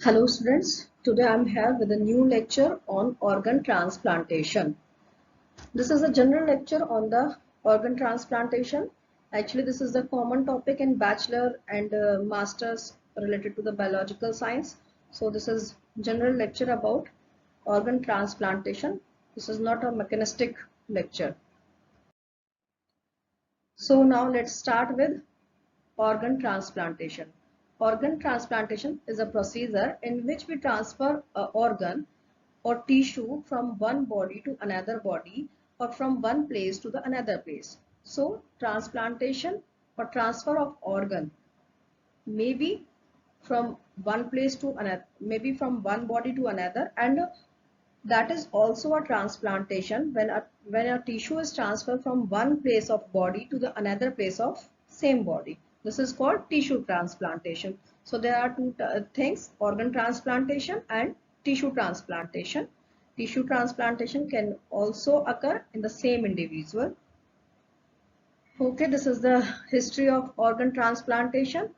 Hello students, today I am here with a new lecture on organ transplantation. This is a general lecture on the organ transplantation. Actually, this is the common topic in bachelor and masters related to the biological science. So this is general lecture about organ transplantation. This is not a mechanistic lecture. So now let's start with organ transplantation. Organ transplantation is a procedure in which we transfer an organ or tissue from one body to another body or from one place to the another place. So transplantation or transfer of organ may be from one place to another, maybe from one body to another, and that is also a transplantation when a tissue is transferred from one place of body to the another place of same body. This is called tissue transplantation. So there are two things: organ transplantation and tissue transplantation. Tissue transplantation can also occur in the same individual. Okay, this is the history of organ transplantation.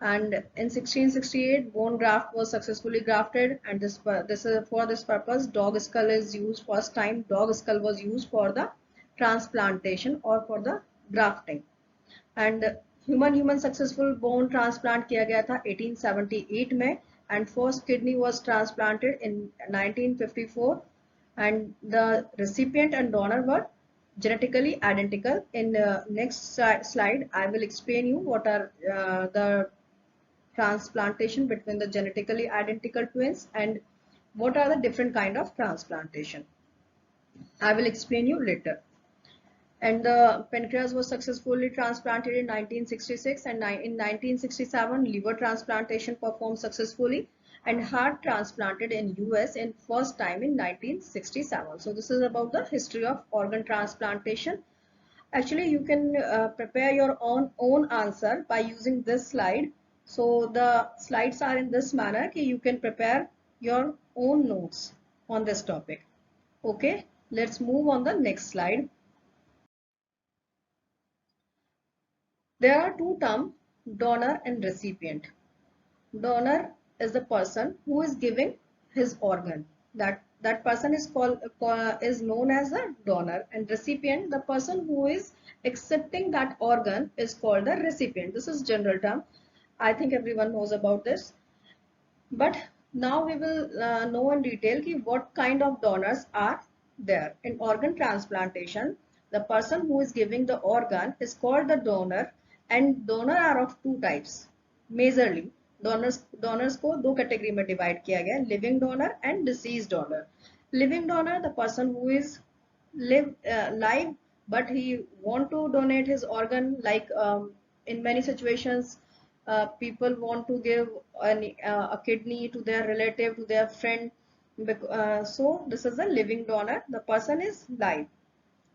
And in 1668 bone graft was successfully grafted, and this is for this purpose dog skull is used. First time dog skull was used for the transplantation or for the grafting. And human successful bone transplant किया गया था 1878 में, and first kidney was transplanted in 1954, and the recipient and donor were genetically identical. In next slide I will explain you what are the transplantation between the genetically identical twins and what are the different kind of transplantation. I will explain you later. And the pancreas was successfully transplanted in 1966, and in 1967 liver transplantation performed successfully, and heart transplanted in US in first time in 1967. So this is about the history of organ transplantation. Actually, you can prepare your own answer by using this slide. So the slides are in this manner that you can prepare your own notes on this topic. Okay, let's move on the next slide. There are two terms, donor and recipient. Donor is the person who is giving his organ. That person is is known as a donor, and recipient, the person who is accepting that organ, is called the recipient. This is general term. I think everyone knows about this. But now we will know in detail what kind of donors are there. In organ transplantation, the person who is giving the organ is called the donor, and donor are of two types. Majorly, donors को दो category में divide किया गया, living donor and deceased donor. Living donor, the person who is live but he want to donate his organ, like in many situations people want to give a kidney to their relative, to their friend. So this is a living donor, the person is live.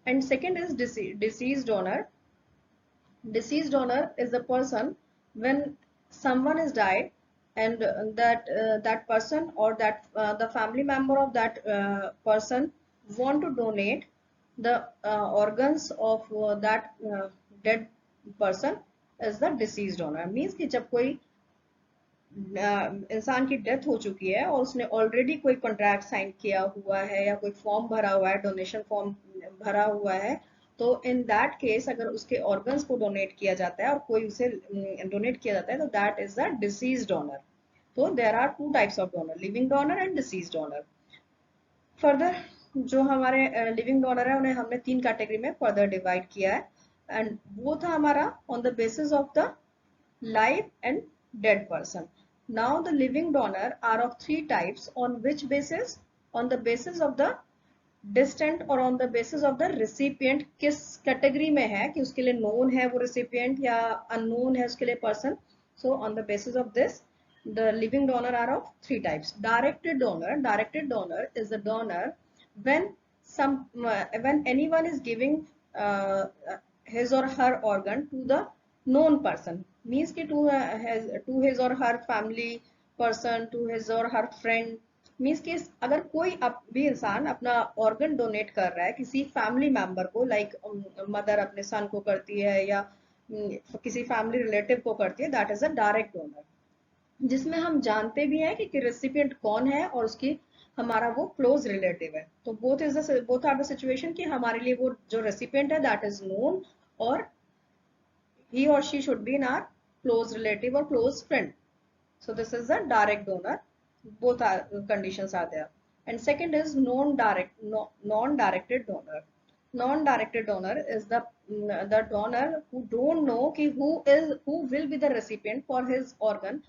And second is deceased donor. Deceased donor is the person when someone is died, and that person or that the family member of that person want to donate the organs of that dead person, is the deceased donor. Means कि जब कोई इंसान की death हो चुकी है और उसने ऑलरेडी कोई कॉन्ट्रैक्ट साइन किया हुआ है या कोई फॉर्म भरा हुआ है, डोनेशन फॉर्म भरा हुआ है, तो इन दैट केस अगर उसके ऑर्गन्स को डोनेट किया जाता है और कोई उसे डोनेट किया जाता है, तो that is the deceased donor. तो there are two types of donor, living donor and deceased donor. Further जो हमारे लिविंग डोनर है उन्हें हमने तीन कैटेगरी में फर्दर डिवाइड किया है, एंड वो था हमारा on the basis of the live and dead person. Now the living donor are of three types. On which basis? On the basis of the distant or on the basis of the recipient, किस category में है कि उसके लिए known है वो recipient या unknown है उसके लिए person. So on the basis of this, the living donor are of three types. Directed donor. Directed donor is the donor when when anyone is giving his or her organ to the known person. Means कि to his or her family person, to his or her friend. Means कि अगर कोई भी इंसान अपना organ donate कर रहा है किसी फैमिली मेंबर को, लाइक मदर अपने सन को करती है या किसी फैमिली रिलेटिव को करती है, that is a direct donor. जिसमें हम जानते भी हैं कि रेसिपिएंट कौन है और उसकी हमारा वो क्लोज रिलेटिव है। तो बोथ आर द सिचुएशन कि हमारे लिए वो जो रेसिपिएंट है दैट इज नोन, और he or she should be in our close relative or close friend. So this is the direct donor. Both are conditions are there. And second is non-directed donor. Non-directed donor is the donor who don't know कि who will be the recipient for his organ.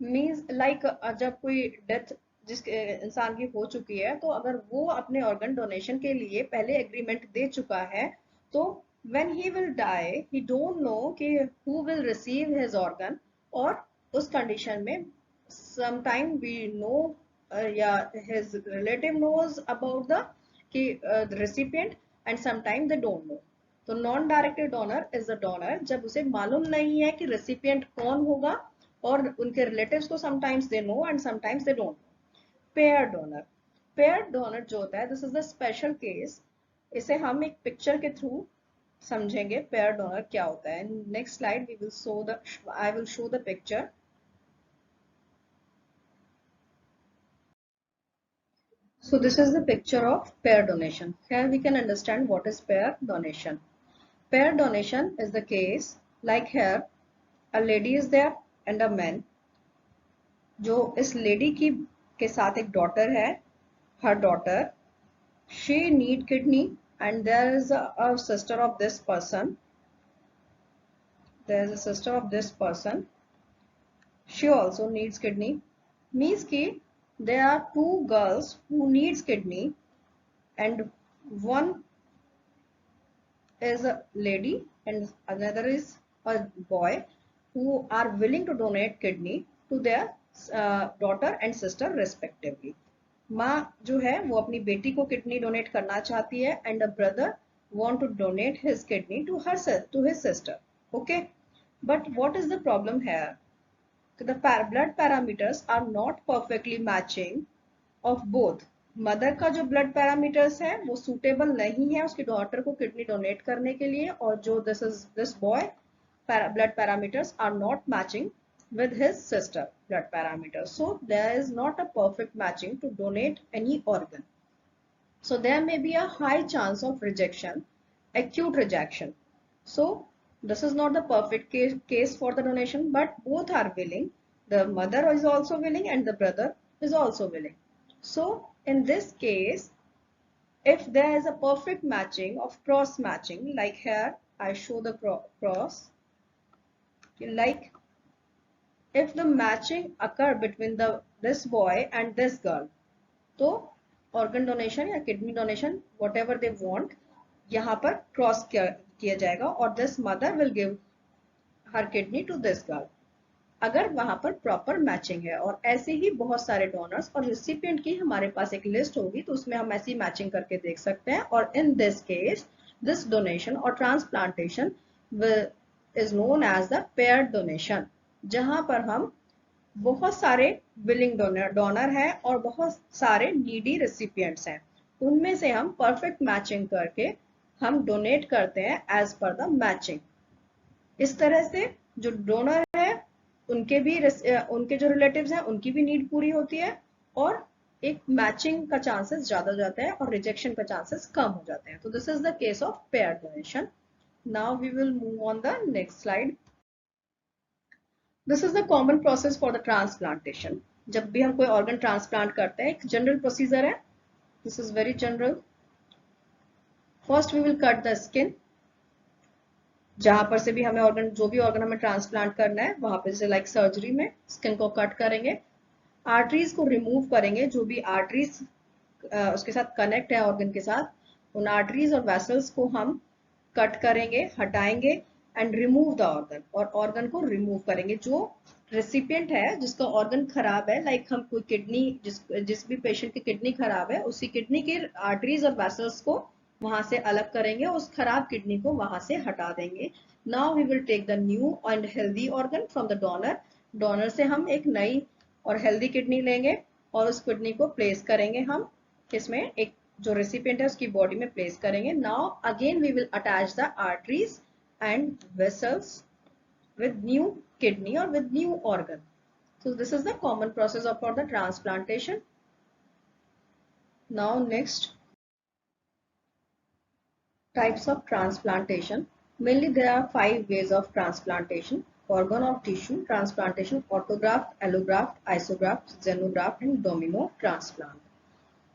Means like जब कोई death जिस इंसान की हो चुकी है, तो अगर वो अपने ऑर्गन डोनेशन के लिए पहले एग्रीमेंट दे चुका है, तो when he will die he don't know कि who will receive his organ, और उस कंडीशन में sometime we know या his relative knows about the recipient, and sometime they don't know. तो non directed donor is a donor जब उसे मालूम नहीं है कि रेसिपिएंट कौन होगा, और उनके रिलेटिव्स को sometimes they know and sometimes they don't know. Pair donor, pair donor जो होता है this is the special case. इसे हम एक पिक्चर के थ्रू समझेंगे पेयर डोनर क्या होता है। Next slide we will show the I will show the picture. So this is the picture of pair donation. Here we can understand what is pair donation. Pair donation is the case like here a lady is there and a man. जो इस lady की के साथ एक daughter है, her daughter, she need kidney, and there is a sister of this person. There is a sister of this person. She also needs kidney. Means ki there are two girls who needs kidney, and one is a lady and another is a boy who are willing to donate kidney to their daughter and sister respectively. माँ जो है वो अपनी बेटी को kidney donate करना चाहती है, and a brother want to donate his kidney to his sister. Okay, but what is the problem here? The blood parameters are not perfectly matching of both. Mother का जो ब्लड पैरामीटर्स है वो suitable नहीं है उसकी daughter को kidney donate करने के लिए, और जो this boy blood parameters are not matching with his sister blood parameters. So there is not a perfect matching to donate any organ. So there may be a high chance of rejection, acute rejection. So this is not the perfect case for the donation, but both are willing. The mother is also willing and the brother is also willing. So in this case, if there is a perfect matching of cross matching, like here I show the cross, like if the matching occur between this boy and this girl, तो organ donation या kidney donation whatever they want यहाँ पर cross किया जाएगा, और this mother will give her kidney to this girl अगर वहां पर प्रॉपर मैचिंग है। और ऐसे ही बहुत सारे डोनर्स और रिसिपिएंट की हमारे पास एक लिस्ट होगी, तो उसमें हम ऐसी मैचिंग करके देख सकते हैं। और in this case this donation और transplantation is known as the paired donation, जहां पर हम बहुत सारे विलिंग डोनर हैं और बहुत सारे नीडी रेसिपिएंट्स हैं, उनमें से हम परफेक्ट मैचिंग करके हम डोनेट करते हैं एज पर द मैचिंग। इस तरह से जो डोनर है उनके जो रिलेटिव्स हैं उनकी भी नीड पूरी होती है, और एक मैचिंग का चांसेस ज्यादा हो जाता है और रिजेक्शन का चांसेस कम हो जाते हैं। तो this is the case of pair donation. Now we will move on the next slide. This is the common process for the transplantation. जब भी हम कोई ऑर्गन ट्रांसप्लांट करते हैं एक जनरल प्रोसीजर है, this is very general. First we will cut the skin, जहां पर से भी हमें ऑर्गन जो भी ऑर्गन हमें ट्रांसप्लांट करना है वहां पर से लाइक सर्जरी में स्किन को कट करेंगे। आर्टरीज को रिमूव करेंगे, जो भी आर्टरीज उसके साथ कनेक्ट है ऑर्गन के साथ, उन आर्टरीज और वेसल्स को हम कट करेंगे, हटाएंगे एंड रिमूव द ऑर्गन, और ऑर्गन को रिमूव करेंगे। जो रेसिपिएंट है जिसका ऑर्गन खराब है, लाइक हम कोई किडनी जिस भी पेशेंट की किडनी खराब है उसी किडनी के आर्टरीज और वेसल्स को वहां से अलग करेंगे, उस खराब किडनी को वहां से हटा देंगे। Now we will take the new and healthy organ from the donor. Donor से हम एक नई और हेल्दी किडनी लेंगे और उस किडनी को प्लेस करेंगे हम इसमें, एक जो रेसिपिएंट है उसकी बॉडी में प्लेस करेंगे। Now again we will attach the arteries and vessels with new kidney or with new organ. So this is the common process of for the transplantation. Now next, types of transplantation. Mainly there are 5 ways of transplantation: organ or tissue transplantation, autograft, allograft, isograft, xenograft, and domino transplant.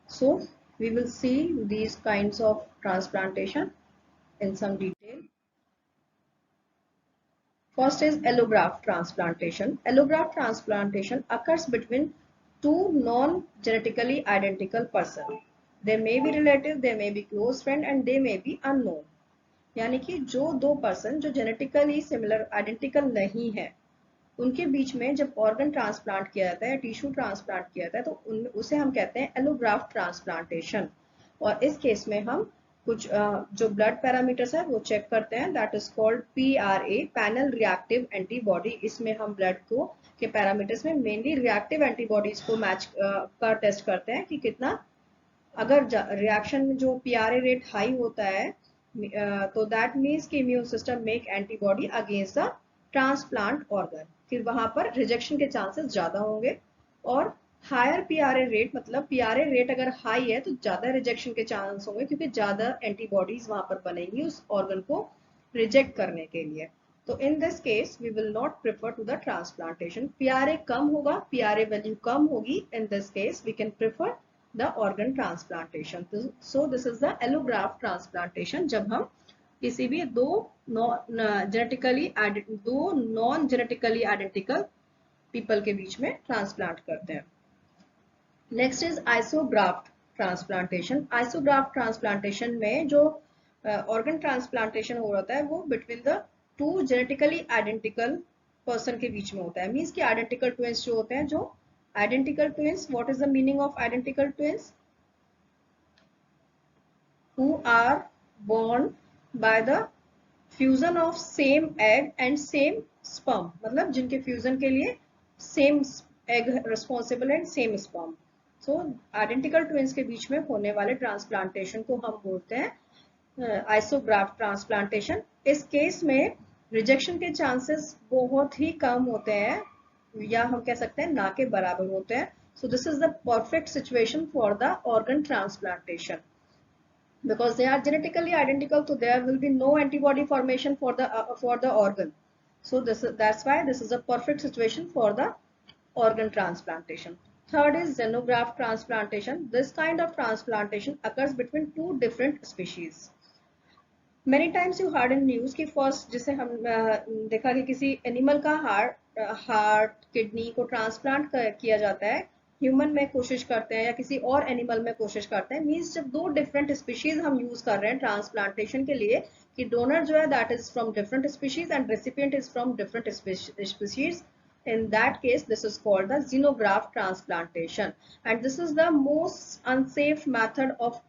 So we will see these kinds of transplantation in some detail. First is allograft transplantation. Allograft transplantation occurs between two non-genetically identical persons. They may be relative, they may be close friend, and they may be unknown. यानी कि जो दो person जो genetically similar identical नहीं है, उनके बीच में जब ऑर्गन ट्रांसप्लांट किया जाता है, टिश्यू ट्रांसप्लांट किया जाता है, तो उनमें उसे हम कहते हैं एलोग्राफ्ट ट्रांसप्लांटेशन। और इस केस में हम कुछ जो ब्लड पैरामीटर्स है वो चेक करते हैं, that is called PRA, panel reactive antibody. इसमें हम ब्लड को के पैरामीटर्स में मेनली रिएक्टिव एंटीबॉडीज को मैच का टेस्ट करते हैं कि कितना, अगर रिएक्शन जो PRA रेट हाई होता है तो दैट मीन्स कि immune system make antibody against the transplant organ, फिर वहां पर रिजेक्शन के चांसेस ज्यादा होंगे। और हायर PRA रेट मतलब PRA रेट अगर हाई है तो ज्यादा रिजेक्शन के चांस होंगे, क्योंकि ज्यादा एंटीबॉडीज वहां पर बनेंगी उस ऑर्गन को रिजेक्ट करने के लिए। तो in this case we will not prefer to the transplantation. PRA कम होगा, PRA वैल्यू कम होगी, in this case we can prefer the organ transplantation. So this is the allograft transplantation, जब हम किसी भी दो नॉन जेनेटिकली आइडेंटिकल पीपल के बीच में ट्रांसप्लांट करते हैं। Next is isograft transplantation. Isograft transplantation में जो ऑर्गन ट्रांसप्लांटेशन हो रहा है वो between the two genetically identical person के बीच में होता है। मीन्स कि आइडेंटिकल ट्विंस जो होते हैं, जो identical twins, what is the meaning of identical twins? Who are born by the fusion of same egg and same sperm, मतलब जिनके फ्यूजन के लिए same egg responsible and same sperm. So identical twins के बीच में होने वाले transplantation को हम बोलते हैं आइसोग्राफ्ट ट्रांसप्लांटेशन। इस केस में रिजेक्शन के चांसेस बहुत ही कम होते हैं, या हम कह सकते हैं ना के बराबर होते हैं। सो this is the perfect situation for the organ transplantation, because they are genetically identical, so there will be no antibody formation for the organ. So that's why this is a perfect situation for the organ transplantation. Third is xenograft transplantation. This kind of transplantation occurs between two different species. Many times you heard in news कि first जिसे हम देखा कि किसी animal का heart kidney को transplant किया जाता है, ह्यूमन में कोशिश करते हैं या किसी और एनिमल में कोशिश करते हैं। मींस जब दो डिफरेंट स्पीशीज हम यूज कर रहे हैं ट्रांसप्लांटेशन के लिए, कि डोनर जो है that is from different species and recipient is from different species, in that case this is called the xenograft transplantation, and this is the most unsafe method of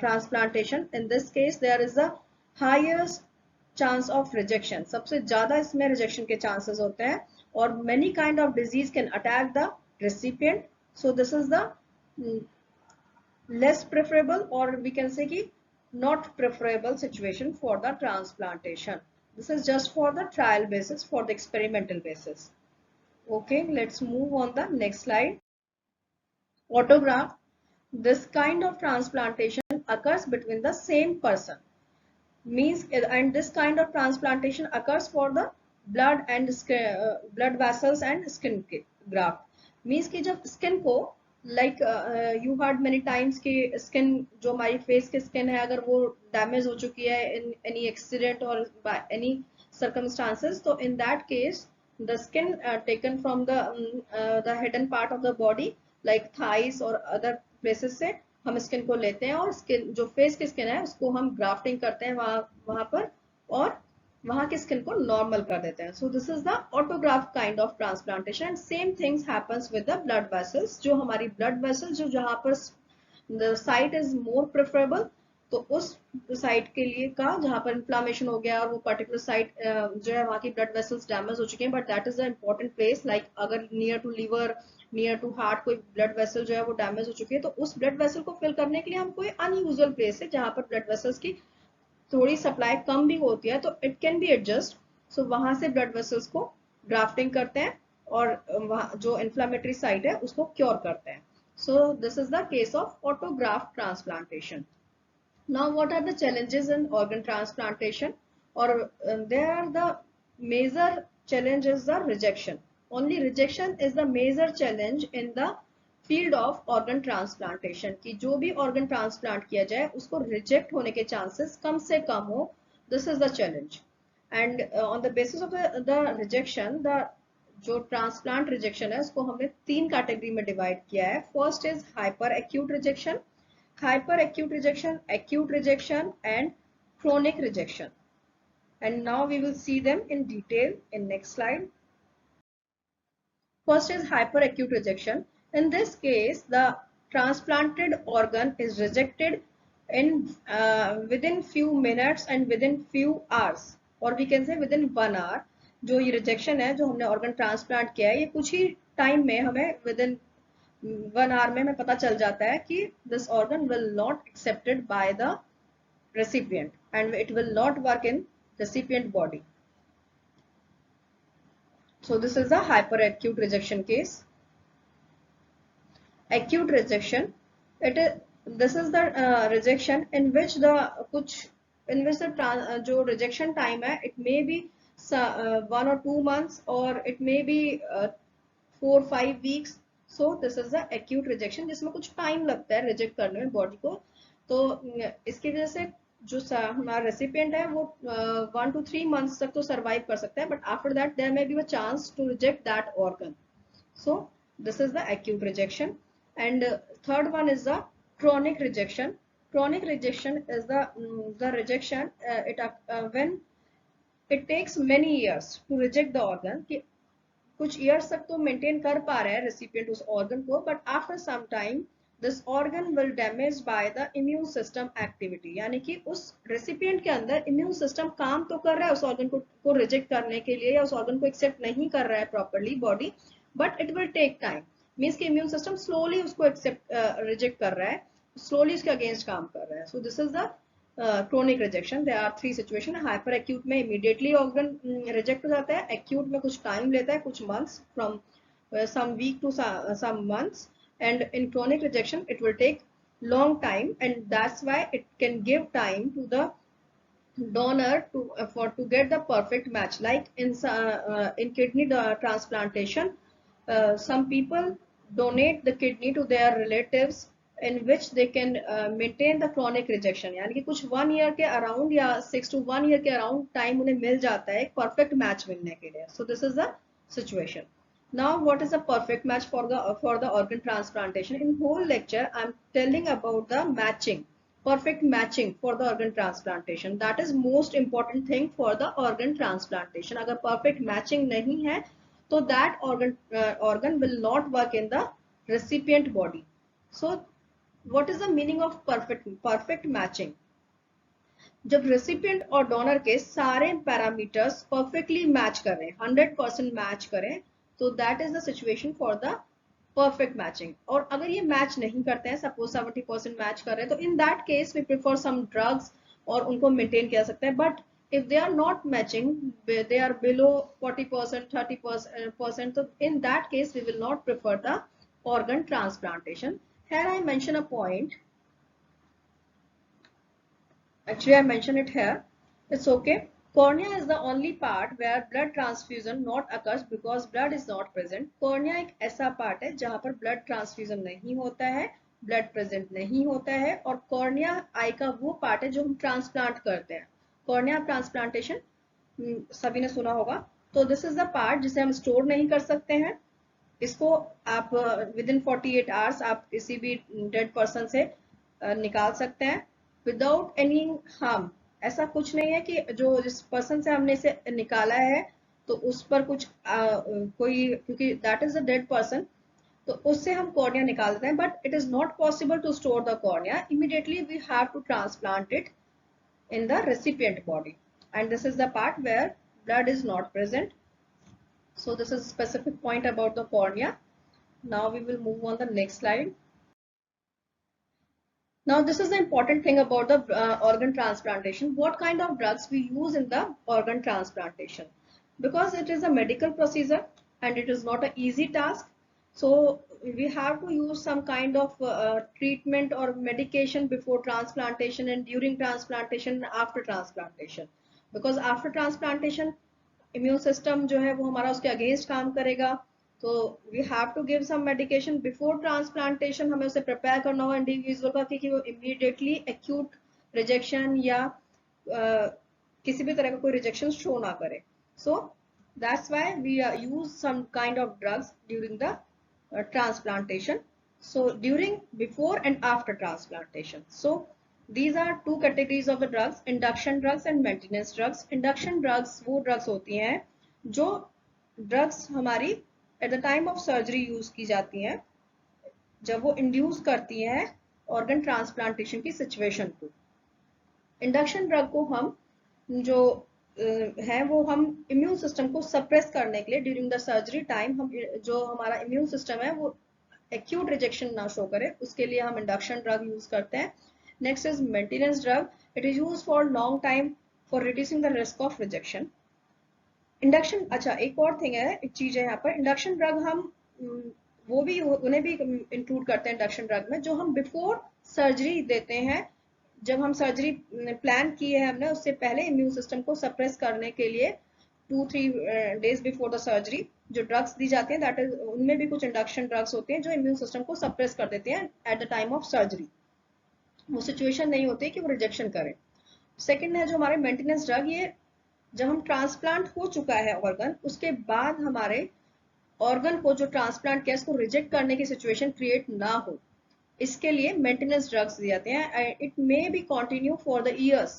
transplantation. In this case there is a highest chance of rejection, सबसे ज्यादा इसमें rejection के chances होते हैं, और many kind of disease can attack the recipient. So this is the less preferable, or we can say कि not preferable situation for the transplantation. This is just for the trial basis, for the experimental basis. Okay, let's move on the next slide. Autograft. This kind of transplantation occurs between the same person. Means, and this kind of transplantation occurs for the blood and blood vessels and skin graft. Means कि जब skin को like you heard many times कि skin जो हमारी face की skin है, अगर वो damage हो चुकी है in any accident or by any circumstances, तो in that case the skin taken from the hidden part of the body like thighs or other places से हम स्किन को लेते हैं, और स्किन जो फेस की स्किन है उसको हम ग्राफ्टिंग करते हैं वहां पर, और वहां की स्किन को नॉर्मल कर देते हैं। सो this is the autograft kind of transplantation. And same things happens with the blood vessels. जो हमारी ब्लड वेसल्स जो जहां पर the site is more preferable, तो उस साइट के लिए का जहां पर इन्फ्लामेशन हो गया और वो पर्टिकुलर साइट जो है वहां की ब्लड वेसल्स डैमेज हो चुके हैं, but that is the important place. Like अगर near to liver, near to heart कोई ब्लड वेसल जो है वो डैमेज हो चुकी है, तो उस ब्लड वेसल को फिल करने के लिए हम कोई अनयूजुअल प्लेस है जहां पर ब्लड वेसल्स की थोड़ी सप्लाई कम भी होती है, तो इट कैन बी एडजस्ट। सो वहां से ब्लड वेसल्स को ग्राफ्टिंग करते हैं और जो इन्फ्लामेटरी साइट है उसको क्योर करते हैं. सो this is the case of autographed transplantation. Now, what are the challenges in organ transplantation? Or there are the major challenge is the rejection. Only rejection is the major challenge in the field of organ transplantation. कि जो भी organ transplant किया जाए उसको reject होने के chances कम से कम हो. This is the challenge. And on the basis of the rejection, the जो transplant rejection है उसको हमने 3 category में divide किया है. First is hyper acute rejection, hyperacute rejection, acute rejection, and chronic rejection. And now we will see them in detail in next slide. First is hyperacute rejection. In this case, the transplanted organ is rejected in within few minutes and within few hours, or we can say within 1 hour. जो ये rejection है जो हमने organ transplant किया है ये कुछ ही time में हमें within 1 hour में हमें पता चल जाता है कि this organ will not accepted by the recipient and it will not work in recipient body. So this is the hyperacute rejection case. Acute rejection, this is the rejection in which the जो rejection time है it may be 1 or 2 months or it may be 4-5 weeks. So this is the acute rejection जिसमें कुछ time लगता है reject करने में body को. तो इसकी वजह से जो हमारा recipient है वो 1 to 3 months तक तो survive कर सकता है, but after that there may be a chance to reject that organ. So this is the acute rejection. And third one is the chronic rejection. Chronic rejection is the rejection when it takes many years to reject the organ. कि कुछ years तक तो maintain कर पा रहे हैं recipient उस organ को, but after some time this organ will damaged by the immune system activity. यानी कि उस recipient के अंदर immune system काम तो कर रहा है उस organ को reject करने के लिए या उस organ को accept नहीं कर रहा है properly body, but it will take time. Means कि इम्यून सिस्टम स्लोली उसको एक्सेप्ट रिजेक्ट कर रहा है, स्लोली उसके अगेंस्ट काम कर रहा है. So this is the chronic rejection. There are 3 situation. Hyper acute में इमीडिएटली ऑर्गन रिजेक्ट हो जाता है, एक्यूट में कुछ टाइम लेता है, कुछ months from some week to some months, and in chronic rejection it will take long time and that's why it can give time to the donor to get the perfect match. Like in kidney transplantation, some people donate the kidney to their relatives in which they can maintain the chronic rejection. यानी कि कुछ 1 year के around या 6 to 1 year के around time उन्हें मिल जाता है एक perfect match मिलने के लिए. So this is the situation. Now what is the perfect match for the organ transplantation? In whole lecture I am telling about the matching, perfect matching for the organ transplantation. That is most important thing for the organ transplantation. अगर perfect matching नहीं है तो that organ will not work in the recipient body. So what is the meaning of perfect matching? जब recipient और donor के सारे parameters perfectly match करें, 100% match करें, तो that is the situation for the perfect matching. और अगर ये match नहीं करते हैं, suppose 70% match कर रहे हैं, तो in that case we prefer some drugs और उनको maintain किया सकता है. But if they are not matching, they are below 40%, 30%, so in that case we will not prefer the organ transplantation. Here I mention a point. Actually I mention it here. It's okay. Cornea is the only part where blood transfusion not occurs because blood is not present. Cornea एक ऐसा part है जहाँ पर blood transfusion नहीं होता है, blood present नहीं होता है, और cornea eye का वो part है जो हम transplant करते हैं. Cornea transplantation सभी ने सुना होगा. तो this is the part जिसे हम store नहीं कर सकते हैं. इसको आप within 48 hours आप किसी भी dead person से निकाल सकते हैं without any harm. ऐसा कुछ नहीं है कि जो जिस पर्सन से हमने इसे निकाला है तो उस पर कुछ कोई, क्योंकि that is a dead person, तो उससे हम कॉर्निया निकाल देते हैं. But it is not possible to store the cornea. Immediately we have to transplant it in the recipient body, and this is the part where blood is not present. So this is a specific point about the cornea. Now we will move on the next slide. Now this is the important thing about the organ transplantation. What kind of drugs we use in the organ transplantation? Because it is a medical procedure, and it is not an easy task. So we have to use some kind of treatment or medication before transplantation and during transplantation and after transplantation, because after transplantation immune system जो है वो हमारा उसके against काम करेगा. तो we have to give some medication before transplantation. हमें उसे प्रिपेयर करना होगा इंडिविजुअल का कि वो इमीडिएटली एक्यूट रिजेक्शन या किसी भी तरह का कोई रिजेक्शन शो ना करे. So that's why we use some kind of drugs during the transplantation. So during, before and after transplantation. So these are two categories of the drugs, induction drugs and maintenance drugs. Induction drugs वो drugs होती हैं जो drugs हमारी at the time of surgery use की जाती हैं जब वो induce करती हैं organ transplantation की situation को. Induction drug को हम जो है वो हम इम्यून सिस्टम को सप्रेस करने के लिए ड्यूरिंग द सर्जरी टाइम हम जो हमारा इम्यून सिस्टम है वो एक्यूट रिजेक्शन ना शो करे उसके लिए हम इंडक्शन ड्रग यूज करते हैं. Next is maintenance drug. It is use for long time for reducing the risk of rejection. Induction, अच्छा एक और थिंग है, एक चीज है यहाँ पर, इंडक्शन ड्रग हम वो भी उन्हें भी इंक्लूड करते हैं इंडक्शन ड्रग में जो हम बिफोर सर्जरी देते हैं. जब हम सर्जरी प्लान की है हमने उससे पहले इम्यून सिस्टम को सप्रेस करने के लिए 2-3 डेज बिफोर द सर्जरी जो ड्रग्स दी जाती हैं दैट इज उनमें भी कुछ इंडक्शन ड्रग्स होते हैं जो इम्यून सिस्टम को सप्रेस कर देते हैं at the time of surgery. वो सिचुएशन नहीं होती कि वो रिजेक्शन करें. सेकेंड है जो हमारे मेंटेनेंस ड्रग, ये जब हम ट्रांसप्लांट हो चुका है ऑर्गन उसके बाद हमारे ऑर्गन को जो ट्रांसप्लांट किया उसको रिजेक्ट करने की सिचुएशन क्रिएट ना हो इसके लिए मेंटेनेंस ड्रग्स दिए जाते हैं. It may be continue for the years.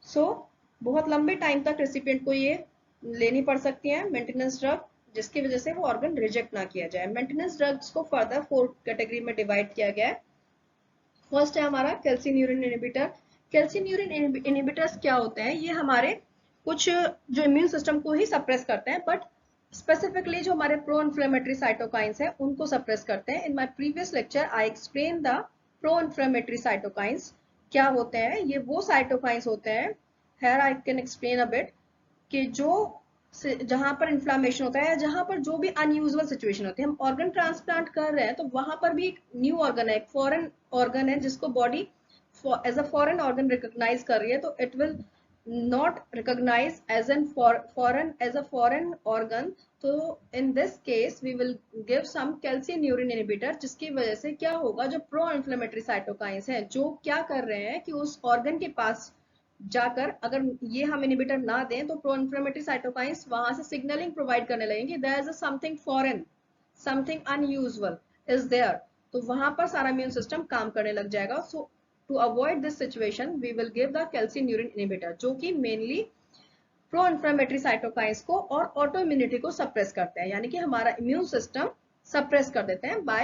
So बहुत लंबे टाइम तक रेसिपिएंट को ये लेनी पड़ सकती है मेंटेनेंस ड्रग जिसकी वजह से वो ऑर्गन रिजेक्ट ना किया जाए. मेंटेनेंस ड्रग्स को फर्दर 4 कैटेगरी में डिवाइड किया गया है. फर्स्ट है हमारा कैल्सिन्यूरिन इनहिबिटर. कैल्सिन्यूरिन इनहिबिटर्स क्या होते हैं? ये हमारे कुछ जो इम्यून सिस्टम को ही सप्रेस करते हैं बट स्पेसिफिकली जो हमारे प्रो इन्फ्लेमेटरी साइटोकाइंस है उनको सप्रेस करते हैं. In my previous lecture I explain the pro inflammatory cytokines क्या होते हैं. ये वो साइटोकाइंस होते हैं, here I can explain a bit, कि जो जहां पर इन्फ्लामेशन होता है, जहां पर जो भी अनयूजुअल सिचुएशन होती है, हम ऑर्गन ट्रांसप्लांट कर रहे हैं तो वहां पर भी एक न्यू ऑर्गन है, एक फॉरेन ऑर्गन है जिसको body as a foreign organ recognise कर रही है, तो it will not recognized as a foreign organ. तो in this case we will give some calcineurin inhibitor जिसकी वजह से क्या होगा, जो प्रो इन्फ्लेमेटरी साइटोकाइंस है जो क्या कर रहे हैं कि उस ऑर्गन के पास जाकर अगर ये हम इनहिबिटर ना दें तो प्रो इन्फ्लेमेटरी साइटोकाइंस वहां से सिग्नलिंग प्रोवाइड करने लगेंगे there is something foreign, something unusual is there. तो वहां पर सारा इम्यून सिस्टम काम करने लग जाएगा. सो to avoid this situation we will give the calcineurin inhibitor जो कि mainly pro inflammatory cytokines को और autoimmunity को suppress करते हैं, यानी कि हमारा immune system suppress कर देते हैं by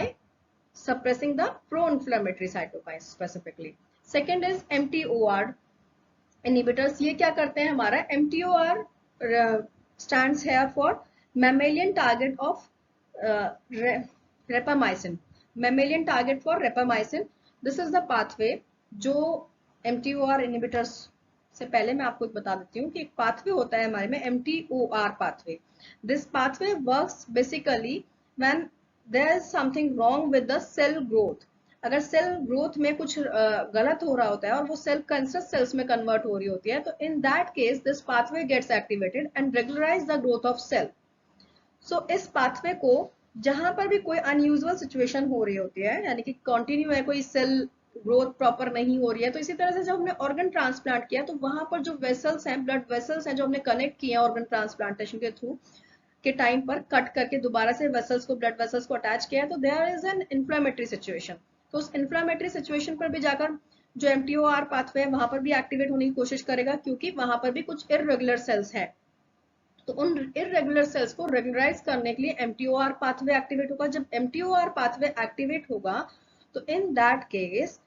suppressing the pro inflammatory cytokines specifically. Second is mTOR inhibitors. ये क्या करते हैं? हमारा mTOR stands here for mammalian target of rapamycin. Mammalian target for rapamycin. This is the pathway जो mTOR inhibitors से पहले मैं आपको बता देती हूँ कि एक पाथवे होता है हमारे में mTOR pathway. This pathway works basically when there is something wrong with the cell growth. अगर सेल ग्रोथ में कुछ गलत हो रहा होता है और वो सेल कैंसर सेल्स में कन्वर्ट हो रही होती है, तो in that case this pathway gets activated and regularize the growth of cell. So इस पाथवे को जहां पर भी कोई अनयूजुअल सिचुएशन हो रही होती है, यानी कि कंटिन्यू है, कोई सेल ग्रोथ प्रॉपर नहीं हो रही है, तो इसी तरह से जब हमने ऑर्गन ट्रांसप्लांट किया तो वहां पर जो वेसल्स हैं, ब्लड वेसल्स हैं जो हमने कनेक्ट किए हैं ऑर्गन ट्रांसप्लांटेशन के थ्रू के टाइम पर कट करके दोबारा से वेसल्स को, ब्लड वेसल्स को अटैच किया है, तो there is an inflammatory situation. तो उस इन्फ्लेमेटरी सिचुएशन पर भी जाकर जो mTOR पाथवे है वहां पर भी एक्टिवेट होने की कोशिश करेगा क्योंकि वहां पर भी कुछ इररेगुलर सेल्स हैं. तो उन इररेगुलर सेल्स को रेगुलराइज करने के लिए mTOR पाथवे एक्टिवेट होगा. जब mTOR पाथवे एक्टिवेट होगा तो in that case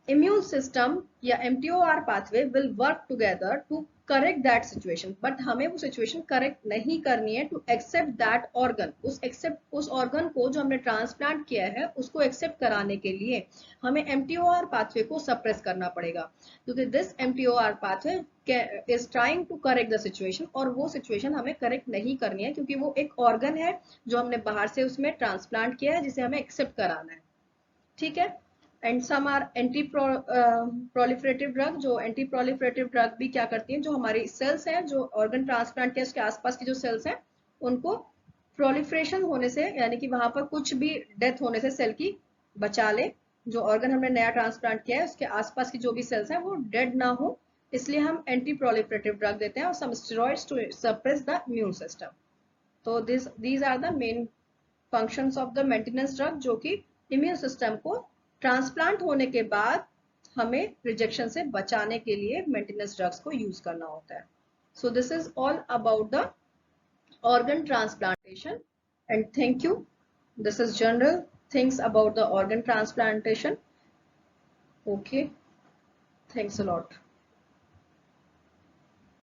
immune system या mTOR pathway will work together to correct that situation, but हमें वो situation correct नहीं करनी है to accept that organ. उस organ को जो हमने transplant किया है उसको accept कराने के लिए हमें mTOR pathway को suppress करना पड़ेगा, क्योंकि this mTOR pathway is trying to correct the situation, और वो situation हमें correct नहीं करनी है क्योंकि वो एक organ है जो हमने बाहर से उसमें transplant किया है जिसे हमें accept कराना है. ठीक है. And some are anti proliferative drug. जो एंटी प्रोलिफरेटिव ड्रग भी क्या करती हैं, जो हमारी सेल्स हैं जो ऑर्गन ट्रांसप्लांट के उसके आसपास की जो सेल्स हैं उनको प्रोलिफरेशन होने से, यानी कि वहां पर कुछ भी डेथ होने से सेल की बचा ले. जो ऑर्गन हमने नया ट्रांसप्लांट किया है उसके आसपास की जो भी सेल्स हैं वो डेड ना हो, इसलिए हम एंटी प्रोलिफरेटिव ड्रग देते हैं और some steroids to suppress the immune system. तो these are the main functions of the maintenance drug, जो कि इम्यून सिस्टम को ट्रांसप्लांट होने के बाद हमें रिजेक्शन से बचाने के लिए मेंटेनेंस ड्रग्स को यूज करना होता है. So this is all about the organ transplantation, and thank you. This is general things about the organ transplantation. Okay, thanks a lot.